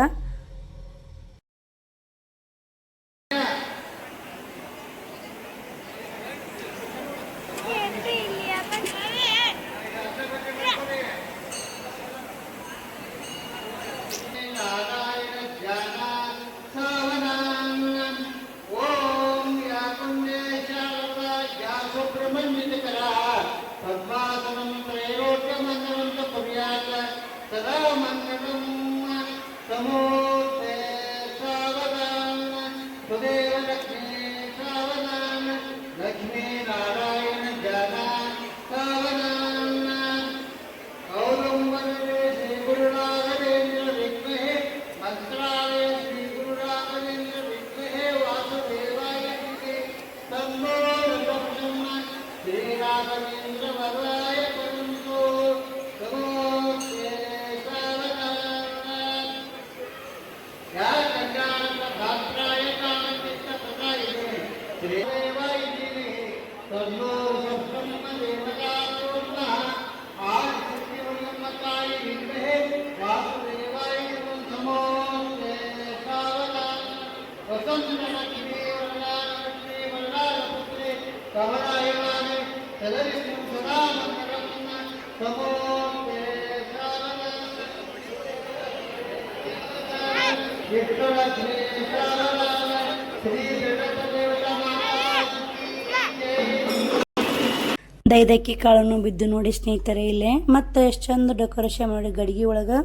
ದೈದಕ್ಕಿ ಕಾಳನ್ನು ಬಿದ್ದು ನೋಡಿ ಸ್ನೇಹಿತರೆ ಇಲ್ಲೇ. ಮತ್ತು ಎಷ್ಟು ಚಂದ ಡೆಕೋರೇಷನ್ ಮಾಡಿ ಗಡಿಗೆ ಒಳಗೆ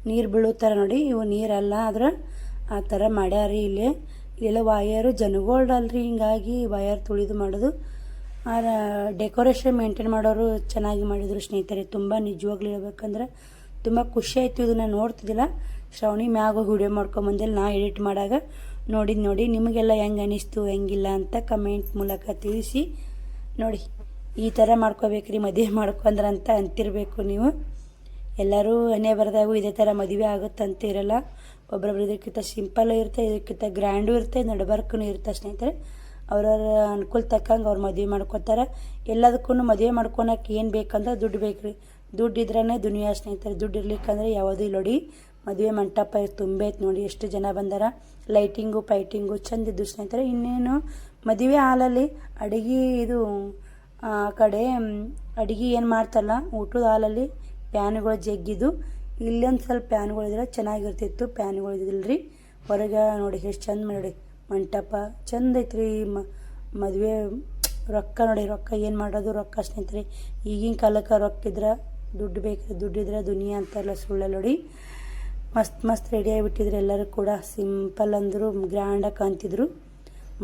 ನೀರು ಬೀಳುತ್ತಾರೆ ನೋಡಿ. ಇವು ನೀರಲ್ಲ ಆದ್ರೆ ಆ ಥರ ಮಾಡ್ಯಾರಿ ಇಲ್ಲಿ. ಇಲ್ಲೆಲ್ಲ ವಯರು ಜನಗಳ್ದಲ್ರಿ, ಹಿಂಗಾಗಿ ವಯರ್ ತುಳಿದು ಮಾಡೋದು. ಡೆಕೋರೇಷನ್ ಮೇಂಟೈನ್ ಮಾಡೋರು ಚೆನ್ನಾಗಿ ಮಾಡಿದರು ಸ್ನೇಹಿತರೆ. ತುಂಬ ನಿಜವಾಗ್ಲೂ ಹೇಳ್ಬೇಕಂದ್ರೆ ತುಂಬ ಖುಷಿ ಆಯಿತು. ಇದು ನಾನು ನೋಡ್ತಿದ್ದಿಲ್ಲ. ಶ್ರಾವಣಿ ಮ್ಯಾಗ ವಿಡಿಯೋ ಮಾಡ್ಕೊಂಬಂದಿಲ್ಲ. ನಾ ಎಡಿಟ್ ಮಾಡಾಗ ನೋಡಿ. ನಿಮಗೆಲ್ಲ ಹೆಂಗೆ ಅನಿಸ್ತು ಹೆಂಗಿಲ್ಲ ಅಂತ ಕಮೆಂಟ್ ಮೂಲಕ ತಿಳಿಸಿ. ನೋಡಿ ಈ ಥರ ಮಾಡ್ಕೋಬೇಕ್ರಿ ಮದುವೆ ಮಾಡ್ಕೊಂಡ್ರೆ ಅಂತ ಅಂತಿರಬೇಕು ನೀವು ಎಲ್ಲರೂ. ಹಣೆ ಬರದಾಗೂ ಇದೇ ಥರ ಮದುವೆ ಆಗುತ್ತಂತ ಇರಲ್ಲ. ಒಬ್ಬೊಬ್ರು ಇದಕ್ಕಿಂತ ಸಿಂಪಲ್ ಇರುತ್ತೆ, ಇದಕ್ಕಿಂತ ಗ್ರ್ಯಾಂಡು ಇರುತ್ತೆ, ನಡಬರ್ಕೂ ಇರುತ್ತೆ ಸ್ನೇಹಿತರೆ. ಅವ್ರವ್ರ ಅನುಕೂಲ ತಕ್ಕಂಗೆ ಅವ್ರು ಮದುವೆ ಮಾಡ್ಕೋತಾರೆ. ಎಲ್ಲದಕ್ಕೂ ಮದುವೆ ಮಾಡ್ಕೊಳಕ್ಕೆ ಏನು ಬೇಕಂದ್ರೆ ದುಡ್ಡು ಬೇಕ್ರಿ. ದುಡ್ಡು ಇದ್ರೇ ದುನಿಯಾ ಸ್ನೇಹಿತರೆ. ದುಡ್ಡು ಇರ್ಲಿಕ್ಕಂದ್ರೆ ಯಾವುದೂ ಇಲ್ಲ ನೋಡಿ. ಮದುವೆ ಮಂಟಪ ತುಂಬೈತೆ ನೋಡಿ. ಎಷ್ಟು ಜನ ಬಂದಾರ. ಲೈಟಿಂಗು ಪೈಟಿಂಗು ಚಂದ ಇದ್ದು ಸ್ನೇಹಿತರೆ. ಇನ್ನೇನು ಮದುವೆ ಹಾಲಲ್ಲಿ ಅಡುಗೆ ಇದು ಆ ಕಡೆ ಅಡುಗೆ ಏನು ಮಾಡ್ತಾರಲ್ಲ ಊಟದ ಹಾಲಲ್ಲಿ ಪ್ಯಾನ್ಗಳು ಜಗ್ಗಿದ್ದು. ಇಲ್ಲೊಂದು ಸ್ವಲ್ಪ ಪ್ಯಾನ್ಗಳಿದ್ರೆ ಚೆನ್ನಾಗಿರ್ತಿತ್ತು. ಪ್ಯಾನ್ಗಳು ಇದಿಲ್ರಿ. ಹೊರಗೆ ನೋಡಿ ಎಷ್ಟು ಚಂದ ನೋಡಿ. ಮಂಟಪ ಚಂದ ಐತ್ರಿ. ಮದುವೆ ರೊಕ್ಕ ನೋಡಿ. ರೊಕ್ಕ ಏನು ಮಾಡೋದು ರೊಕ್ಕ ಸ್ನೇಹಿತರೆ. ಈಗಿನ ಕಾಲಕ್ಕೆ ರೊಕ್ಕ ಇದ್ರೆ ದುಡ್ಡು ಬೇಕು. ದುಡ್ಡಿದ್ರೆ ದುನಿಯಾ ಅಂತಾರಲ್ಲ, ಸುಳ್ಳ ನೋಡಿ. ಮಸ್ತ್ ರೆಡಿ ಆಗಿಬಿಟ್ಟಿದ್ರು ಎಲ್ಲರೂ ಕೂಡ. ಸಿಂಪಲ್ ಅಂದರು ಗ್ರ್ಯಾಂಡಾಗಿ ಕಾಣ್ತಿದ್ರು.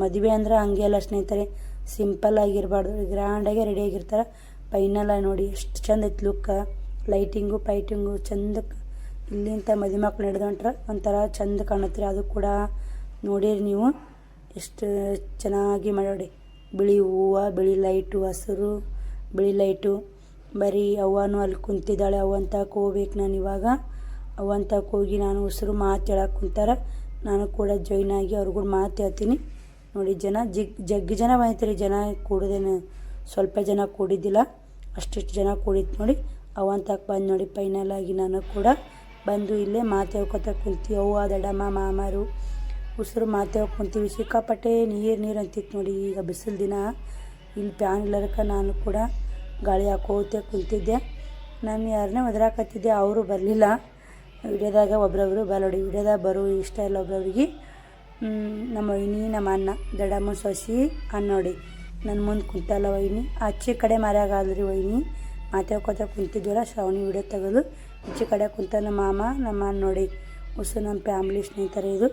ಮದುವೆ ಅಂದ್ರೆ ಹಂಗೆ ಅಲ್ಲ ಸ್ನೇಹಿತರೆ. ಸಿಂಪಲ್ ಆಗಿರಬಾರ್ದು, ಗ್ರ್ಯಾಂಡಾಗೆ ರೆಡಿ ಆಗಿರ್ತಾರೆ. ಫೈನಲ್ ನೋಡಿ ಎಷ್ಟು ಚಂದ ಐತೆ ಲುಕ್ಕ. ಲೈಟಿಂಗು ಪೈಟಿಂಗು ಚಂದಕ್ಕೆ ಇಲ್ಲಿಂದ ಮದುವೆ ಮಕ್ಳು ನಡೆದೊಂಟ್ರೆ ಒಂಥರ ಚಂದ ಕಾಣುತ್ತೆ. ಅದು ಕೂಡ ನೋಡಿರಿ ನೀವು ಎಷ್ಟು ಚೆನ್ನಾಗಿ ಮಾಡಿ. ಬಿಳಿ ಹೂವು, ಬಿಳಿ ಲೈಟು, ಹಸಿರು ಬಿಳಿ ಲೈಟು. ಬರೀ ಅವ್ವನೂ ಅಲ್ಲಿ ಕುಂತಿದ್ದಾಳೆ. ಅವ್ವ ಅಂತ ಹೋಗ್ಬೇಕು ನಾನು ಇವಾಗ. ಅವಂತಕ್ಕೆ ಹೋಗಿ ನಾನು ಉಸಿರು ಮಾತು ಹೇಳಕ್ಕೆ ಕುಂತಾರ. ನಾನು ಕೂಡ ಜಾಯ್ನ್ ಆಗಿ ಅವ್ರಿಗೂ ಮಾತು ಹೇಳ್ತೀನಿ. ನೋಡಿ ಜಗ್ಗಿ ಜನ ಬಂದಿರ್ತಾರೆ. ಜನ ಕೂಡೋದೇನು ಸ್ವಲ್ಪ ಜನ ಕೂಡಿದ್ದಿಲ್ಲ, ಅಷ್ಟಿಷ್ಟು ಜನ ಕೂಡಿತ್ತು ನೋಡಿ. ಅವಂತಕ್ಕೆ ಬಂದು ನೋಡಿ ಫೈನಲ್ ಆಗಿ ನಾನು ಕೂಡ ಬಂದು ಇಲ್ಲೇ ಮಾತು ಹೇಳ್ಕೊತ ಕುಂತೀವಿ. ಅವ್ವ ದೊಡ್ಡಮ್ಮ ಮಾಮಾರು ಉಸಿರು ಮಾತು ಹೇಳ್ ಕುಂತೀವಿ. ಸಿಕ್ಕಾಪಟ್ಟೆ ನೀರು ಅಂತಿತ್ತು ನೋಡಿ. ಈಗ ಬಿಸಿಲು ದಿನ ಇಲ್ಲಿ ಫ್ಯಾನ್ ಇಲ್ಲದಕ್ಕೆ ನಾನು ಕೂಡ ಗಾಳಿ ಹಾಕೋತೆ ಕುಂತಿದ್ದೆ. ನಾನು ಯಾರನ್ನೇ ಒದರಾಕತ್ತಿದ್ದೆ, ಅವರು ಬರಲಿಲ್ಲ. ವಿಡಿಯೋದಾಗ ಒಬ್ರೊಬ್ರು ಬರೋಡಿ, ವಿಡಿಯೋದಾಗ ಬರೋ ಇಷ್ಟ ಇಲ್ಲ ಒಬ್ರವ್ರಿಗೆ. ನಮ್ಮ ವೈನಿ, ನಮ್ಮ ಅಣ್ಣ, ದೊಡ್ಡಮ್ಮನ ಸೊಸಿ ಅಣ್ಣ ನೋಡಿ ನನ್ನ ಮುಂದೆ ಕುಂತಲ್ಲ ವೈನಿ. ಆಚೆ ಕಡೆ ಮರ್ಯಾಗಾದ್ರಿ ವೈನಿ ಮಾತಾಡ್ಕೊತ ಕುಂತಿದ್ವಲ್ಲ. ಶ್ರಾವಣಿ ವಿಡಿಯೋ ತೆಗೆದು ಈಚೆ ಕಡೆ ಕುಂತ ನಮ್ಮ ಮಾಮ, ನಮ್ಮ ಅಣ್ಣ ನೋಡಿ. ಉಸು ನಮ್ಮ ಫ್ಯಾಮ್ಲಿ ಸ್ನೇಹಿತರೆ. ಇದು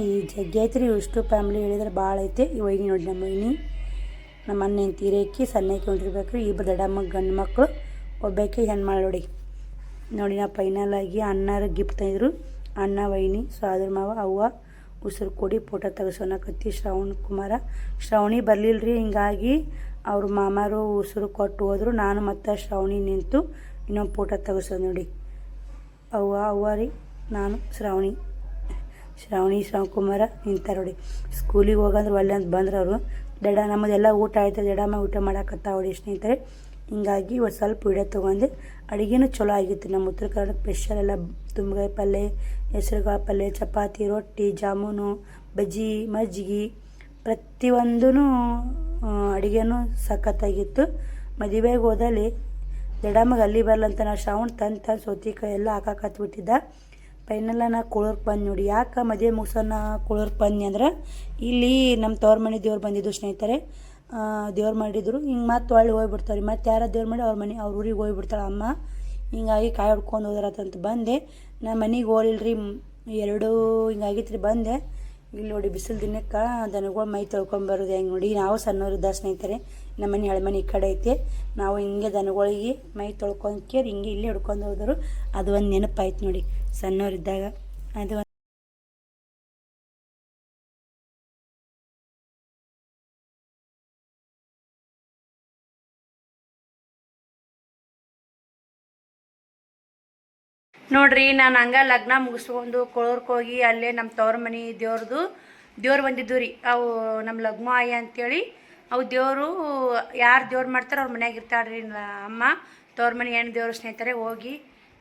ಈ ಜಗ್ಗಿ ಐತ್ರಿ. ಇಷ್ಟು ಫ್ಯಾಮ್ಲಿ ಹೇಳಿದ್ರೆ ಭಾಳ ಐತೆ. ಈ ವೈನಿ ನೋಡಿ, ನಮ್ಮ ವೈನಿ, ನಮ್ಮ ಅಣ್ಣ ಏನು ತೀರೇಕಿ ಸಣ್ಣಕ್ಕೆ ಹೊಂಟಿರ್ಬೇಕು. ಇಬ್ಬರು ದೊಡ್ಡಮ್ಮ ಗಂಡು ಮಕ್ಕಳು, ಒಬ್ಬಾಕಿ ಹೆಣ್ಮಾಳು ನೋಡಿ. ನಾ ಫೈನಲ್ ಆಗಿ ಅಣ್ಣರು ಗಿಫ್ಟ್ ತಂದಿದ್ರು. ಅಣ್ಣ, ವೈನಿ, ಸೋದರ ಮಾವ, ಅವ್ವ ಉಸಿರು ಕೊಡಿ ಫೋಟೋ ತೆಗೆಸೋಣಕತ್ತಿ. ಶ್ರಾವಣಿ ಬರಲಿಲ್ಲ ರೀ. ಹಿಂಗಾಗಿ ಅವ್ರ ಮಾಮಾರು ಉಸಿರು ಕೊಟ್ಟು ಹೋದ್ರು. ನಾನು ಮತ್ತು ಶ್ರಾವಣಿ ನಿಂತು ಇನ್ನೊಂದು ಫೋಟೋ ತೆಗೆಸೋದು ನೋಡಿ. ಅವ್ವ ರೀ, ನಾನು ಶ್ರಾವಣಿ ಶ್ರಾವಣಕುಮಾರ ನಿಂತಾರೆ ನೋಡಿ. ಸ್ಕೂಲಿಗೆ ಹೋಗಂದ್ರೆ ಒಳ್ಳೆ ಅಂತ ಬಂದ್ರೆ ಅವರು. ನಮ್ಮದೆಲ್ಲ ಊಟ ಆಯ್ತು. ದಡಮ್ಮ ಊಟ ಮಾಡಕತ್ತ ನೋಡಿ ಸ್ನೇಹಿತರೆ. ಹಿಂಗಾಗಿ ಒಂದು ಸ್ವಲ್ಪ ವಿಡಿಯೋ ತೊಗೊಂಡು. ಅಡುಗೆನೂ ಚಲೋ ಆಗಿತ್ತು. ನಮ್ಮ ಉತ್ತರ ಕನ್ನಡ ಸ್ಪೆಷಲ್ ಎಲ್ಲ ತುಂಬಗಾಯಿ ಪಲ್ಯ, ಹೆಸರುಕಾಳು ಪಲ್ಯ, ಚಪಾತಿ, ರೊಟ್ಟಿ, ಜಾಮೂನು, ಬಜ್ಜಿ, ಮಜ್ಜಿಗೆ ಪ್ರತಿಯೊಂದೂ ಅಡುಗೆನೂ ಸಖತ್ತಾಗಿತ್ತು. ಮದುವೆಗೆ ಹೋದಲ್ಲಿ ದಡಮ್ಮಗೆ ಅಲ್ಲಿ ಬರಲಂತ ನಾವು ಶ್ರಾವಣ ತಂದು ಸೌತೆಕಾಯಿ ಎಲ್ಲ ಹಾಕಾಕತ್ಬಿಟ್ಟಿದ್ದ. ಫೈನಲ್ಲ ನಾ ಕೋಳೂರ್ಗೆ ಬಂದು ನೋಡಿ. ಯಾಕೆ ಮದುವೆ ಮುಗಿಸೋಣ ಕೋಳೂರ್ಗೆ ಬಂದ್ನಿ ಅಂದ್ರೆ ಇಲ್ಲಿ ನಮ್ಮ ತವ್ರ ಮನೆ ದೇವ್ರು ಬಂದಿದ್ದು ಸ್ನೇಹಿತರೆ. ದೇವ್ರು ಮಾಡಿದ್ರು. ಹಿಂಗೆ ಮತ್ತೆ ಒಳ್ಳೆ ಹೋಗ್ಬಿಡ್ತಾವ್ರಿ. ಮತ್ತು ಯಾರ ದೇವ್ರು ಮಾಡಿ ಅವ್ರ ಊರಿಗೆ ಹೋಗ್ಬಿಡ್ತಾಳೆ ಅಮ್ಮ. ಹಿಂಗಾಗಿ ಕಾಯಿ ಹೊಡ್ಕೊಂಡು ಹೋದ್ರತಂತ ಬಂದೆ. ನಾ ಮನೆಗೆ ಹೋಗ್ಲಿಲ್ರಿ. ಎರಡೂ ಹಿಂಗಾಗಿತ್ತು ರೀ. ಬಂದೆ ಇಲ್ಲಿ ನೋಡಿ. ಬಿಸಿಲು ದಿನಕ್ಕೆ ದನಗಳು ಮೈ ತೊಳ್ಕೊಂಬರೋದು ಹೆಂಗೆ ನೋಡಿ. ನಾವು ಸಣ್ಣವ್ರಿದ್ದ ಸ್ನೇಹಿತರೆ. ನಮ್ಮ ಮನೆ ಹಳೆ ಮನೆ ಈ ಕಡೆ ಐತೆ. ನಾವು ಹಿಂಗೆ ದನಗಳಿಗೆ ಮೈ ತೊಳ್ಕೊಂಡ್ಕೇರಿ ಹಿಂಗೆ ಇಲ್ಲಿ ಹಿಡ್ಕೊಂಡು ಹೋದರು. ಅದು ಒಂದು ನೆನಪಾಯ್ತು ನೋಡಿ ಸಣ್ಣವ್ರಿದ್ದಾಗ. ಅದು ನೋಡ್ರಿ. ನಾನು ಹಂಗೆ ಲಗ್ನ ಮುಗಿಸ್ಕೊಂಡು ಕೋಳೂರ್ಗೆ ಹೋಗಿ ಅಲ್ಲೇ ನಮ್ಮ ತವ್ರ ಮನೆ ದೇವ್ರು ಬಂದಿದ್ದು ರೀ. ಅವು ನಮ್ಮ ಲಗ್ನ ಆಯಿ ಅಂತೇಳಿ ಅವು ದೇವರು ಯಾರು ದೇವ್ರು ಮಾಡ್ತಾರೆ ಅವ್ರ ಮನ್ಯಾಗ ಇರ್ತಾಳ್ರಿ ಅಮ್ಮ. ತವ್ರ ಮನೆ ಹೆಣ್ಣು ದೇವ್ರು ಸ್ನೇಹಿತರೆ. ಹೋಗಿ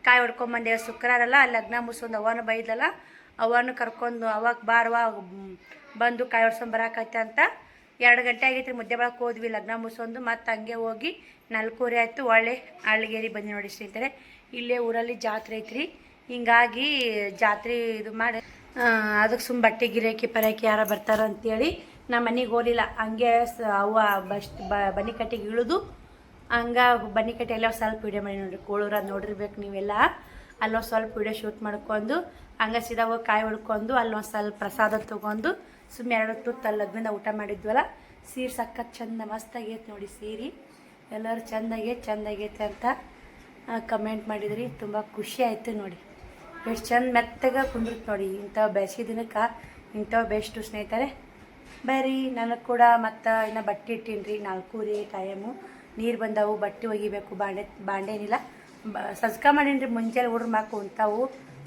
ಕಾಯಿ ಹೊಡ್ಕೊಂಬಂದೆ. ಶುಕ್ರವಾರ ಅಲ್ಲ, ಅಲ್ಲಿ ಲಗ್ನ ಮುಗಿಸ್ಕೊಂಡು ಅವನು ಬೈದಲ್ಲ. ಅವನು ಕರ್ಕೊಂಡು ಅವಾಗ ಬಾರವಾ ಬಂದು ಕಾಯಿ ಹೊಡ್ಸ್ಕೊಂಡು ಬರಾಕೈತೆ ಅಂತ 2 ಗಂಟೆ ಆಗೈತೆ ರೀ. ಮುದ್ದೆ ಬಳಕ್ಕೆ ಹೋದ್ವಿ ಲಗ್ನ ಮುಗಿಸ್ಕೊಂಡು. ಮತ್ತು ಹಂಗೆ ಹೋಗಿ 4 ಆಯಿತು. ಒಳ್ಳೆ ಹಳ್ಳಿಗೇರಿ ಬಂದು ನೋಡಿ ಸ್ನೇಹಿತರೆ. ಇಲ್ಲೇ ಊರಲ್ಲಿ ಜಾತ್ರೆ ಐತ್ರಿ. ಹಿಂಗಾಗಿ ಜಾತ್ರೆ ಇದು ಮಾಡಿ ಅದಕ್ಕೆ ಸುಮ್ಮ ಬಟ್ಟೆ ಗಿರಾಕಿ ಪರಾಕಿ ಯಾರ ಬರ್ತಾರ ಅಂತೇಳಿ ನಮ್ಮ ಮನೆಗೆ ಹೋಗಲಿಲ್ಲ. ಹಂಗೆ ಅವ್ವ ಬನ್ನಿಕಟ್ಟಿಗೆ ಇಳಿದು ಹಂಗೆ ಬನ್ನಿಕಟ್ಟಿ ಎಲ್ಲ ಸ್ವಲ್ಪ ವಿಡಿಯೋ ಮಾಡಿ ನೋಡಿರಿ. ಕೋಳೂರ ನೋಡಿರ್ಬೇಕು ನೀವೆಲ್ಲ. ಅಲ್ಲೊಂದು ಸ್ವಲ್ಪ ವಿಡಿಯೋ ಶೂಟ್ ಮಾಡ್ಕೊಂಡು ಹಂಗೆ ಸೀದಾ ಹೋಗಿ ಕಾಯಿ ಹೊಡ್ಕೊಂಡು ಅಲ್ಲೊಂದು ಸ್ವಲ್ಪ ಪ್ರಸಾದ ತೊಗೊಂಡು ಸುಮ್ಮನೆ 2 ತುತ್ತು ಅಲ್ಲಿ ಲಗ್ನದ ಊಟ ಮಾಡಿದ್ವಲ್ಲ. ಸೀರೆ ಸಖತ್ ಚಂದ ಮಸ್ತಾಗೈತೆ ನೋಡಿ. ಸೀರೆ ಎಲ್ಲರೂ ಚಂದಾಗೈತೆ ಅಂತ ಕಮೆಂಟ್ ಮಾಡಿದ್ರಿ. ತುಂಬ ಖುಷಿ ಆಯಿತು ನೋಡಿ. ಎಷ್ಟು ಚಂದ ಮೆತ್ತಗೆ ಕುಂದಿರ್ತು ನೋಡಿ. ಇಂಥವು ಬೇಸಿಗೆ ದಿನಕ್ಕೆ ಇಂಥವು ಬೆಸ್ಟು ಸ್ನೇಹಿತರೆ. ಬರ್ರಿ ನನಗೆ ಕೂಡ. ಮತ್ತು ಇನ್ನು ಬಟ್ಟೆ ಇಟ್ಟೀನಿ ರೀ. 4 ಟೈಮು ನೀರು ಬಂದವು. ಬಟ್ಟೆ ಒಗಿಬೇಕು. ಬಾಂಡೇನಿಲ್ಲ. ಸಜ್ಕ ಮಾಡೀನಿ ರೀ. ಮುಂಜಾನೆ ಹುಡ್ರು ಮಕ್ಕಳು ಉಂತಾವು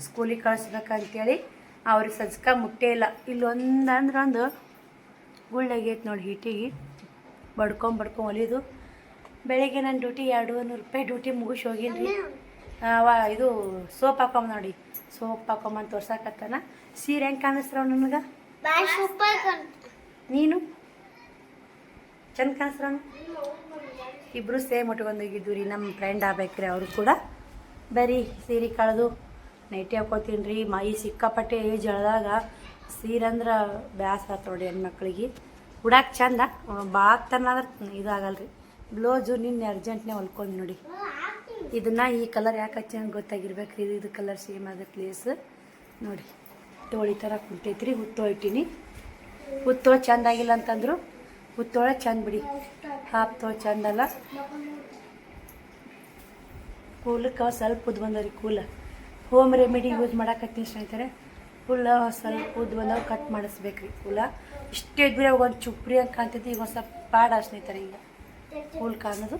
ಸ್ಕೂಲಿಗೆ ಕಳಿಸ್ಬೇಕಂತೇಳಿ ಅವ್ರಿಗೆ ಸಜ್ಕ ಮುಟ್ಟೇ ಇಲ್ಲ. ಇಲ್ಲಿ ಒಂದು ಗುಳ್ಳಾಗೈತೆ ನೋಡಿ. ಹೀಟಿಗೆ ಬಡ್ಕೊಂಡು ಹೊಲಿದು. ಬೆಳಿಗ್ಗೆ ನನ್ನ ಡ್ಯೂಟಿ 200 ರೂಪಾಯಿ ಡ್ಯೂಟಿ ಮುಗಿಸಿ ಹೋಗಿನಿ ರೀ. ಇದು ಸೋಪ್ ಹಾಕೊಂಬ ನೋಡಿ. ಸೋಪ್ ಹಾಕೊಂಬಂದು ತೋರ್ಸಾಕತ್ತಾನ. ಸೀರೆ ಹೆಂಗೆ ಕಾಣಿಸ್ತಾವ ನನಗೆ? ನೀನು ಚಂದ ಕಾಣಿಸ್ತಾವ. ಇಬ್ಬರು ಸೇಮ್ ಉಟ್ಕೊಂಡೋಗಿದ್ದು ರೀ. ನಮ್ಮ ಫ್ರೆಂಡ್ ಆಗ್ಬೇಕ್ರಿ ಅವರು ಕೂಡ. ಬರೀ ಸೀರೆ ಕಳೆದು ನೈಟಿ ಹಾಕೋತೀನಿ ರೀ. ಮೈ ಸಿಕ್ಕಾಪಟ್ಟೆ ಜಳದಾಗ ಸೀರೆ ಅಂದ್ರೆ ಬ್ಯಾಸರ ನೋಡಿ ಹೆಣ್ಮಕ್ಳಿಗೆ. ಉಡಾಕ್ ಚಂದ ಬಾಗ್ತಾನಂದ್ರೆ ಇದಾಗಲ್ಲ ರೀ. ಬ್ಲೌಸು ನಿನ್ನೆ ಅರ್ಜೆಂಟ್ನೇ ಹೊಲ್ಕೊಂಡು ನೋಡಿ. ಇದನ್ನು ಈ ಕಲರ್ ಯಾಕೆ ಹಚ್ಚಿ ನಂಗೆ ಗೊತ್ತಾಗಿರ್ಬೇಕು ರೀ. ಇದು ಕಲರ್ ಸೇಮ್ ಅದ ಪ್ಲೇಸ್ ನೋಡಿ. ತೋಳಿ ಥರ ಕುಂತೈತ್ರಿ. ಹುತ್ತೋ ಇಟ್ಟೀನಿ. ಹುತ್ತೋ ಚೆಂದಾಗಿಲ್ಲ ಅಂತಂದ್ರು. ಹುತ್ತೋಳ ಚಂದ ಬಿಡಿ. ಹಾಪ್ತೋ ಚಂದಲ್ಲ. ಕೂಲಕ್ಕೆ ಸ್ವಲ್ಪ ಉದ್ದು ಬಂದವ್ರಿ. ಕೂಲ ಹೋಮ್ ರೆಮಿಡಿ ಯೂಸ್ ಮಾಡಕತ್ತೀನಿ ಸ್ನೇಹಿತರೆ. ಫುಲ್ ಸ್ವಲ್ಪ ಉದ್ದು ಬಂದವು ಕಟ್ ಮಾಡಿಸ್ಬೇಕ್ರಿ. ಕೂಲ ಇಷ್ಟೇ ಇದ್ದರೆ ಒಂದು ಚುಪ್ರಿ ಅಂತ ಕಾಣ್ತೈತಿ. ಈಗ ಒಂದು ಸ್ವಲ್ಪ ಪಾಡ ಸ್ನೇಹಿತರೆ. ಈಗ ಕೂಲ್ ಕಾಣೋದು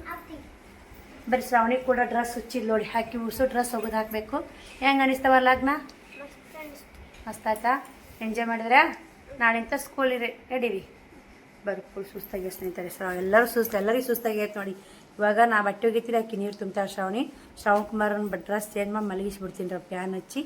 ಬರೀ ಶ್ರಾವಣಿ ಕೂಡ ಡ್ರೆಸ್ ಹುಚ್ಚಿಲ್ಲ ನೋಡಿ, ಹಾಕಿ ಉಡ್ಸೋ ಡ್ರೆಸ್ ಹೋಗೋದು ಹಾಕಬೇಕು. ಹೆಂಗೆ ಅನಿಸ್ತವ ಲಗ್ನ? ಮಸ್ತ್ ಆಯ್ತಾ? ಎಂಜಾಯ್ ಮಾಡಿದ್ರೆ ನಾಳೆಂತ ಸ್ಕೂಲ್ ನಡೀರಿ. ಬರೀ ಫುಲ್ ಸುಸ್ತಾಗಿ ಸ್ನೇಹಿತರೆ. ಎಲ್ಲರೂ ಎಲ್ಲರಿಗೂ ಸುಸ್ತಾಗೈತೆ ನೋಡಿ. ಇವಾಗ ನಾ ಬಟ್ಟೆ ಒಗಿತೀರಿ, ಹಾಕಿ ನೀರು ತುಂಬ್ತಾರೆ ಶ್ರಾವಣಿ. ಶ್ರಾವಣ್ ಕುಮಾರನ ಡ್ರೆಸ್ ಚೇಂಜ್ ಮಾಡಿ ಮಲಗಿಸ್ಬಿಡ್ತೀನಿ ರೀ ಫ್ಯಾನ್ ಹಚ್ಚಿ.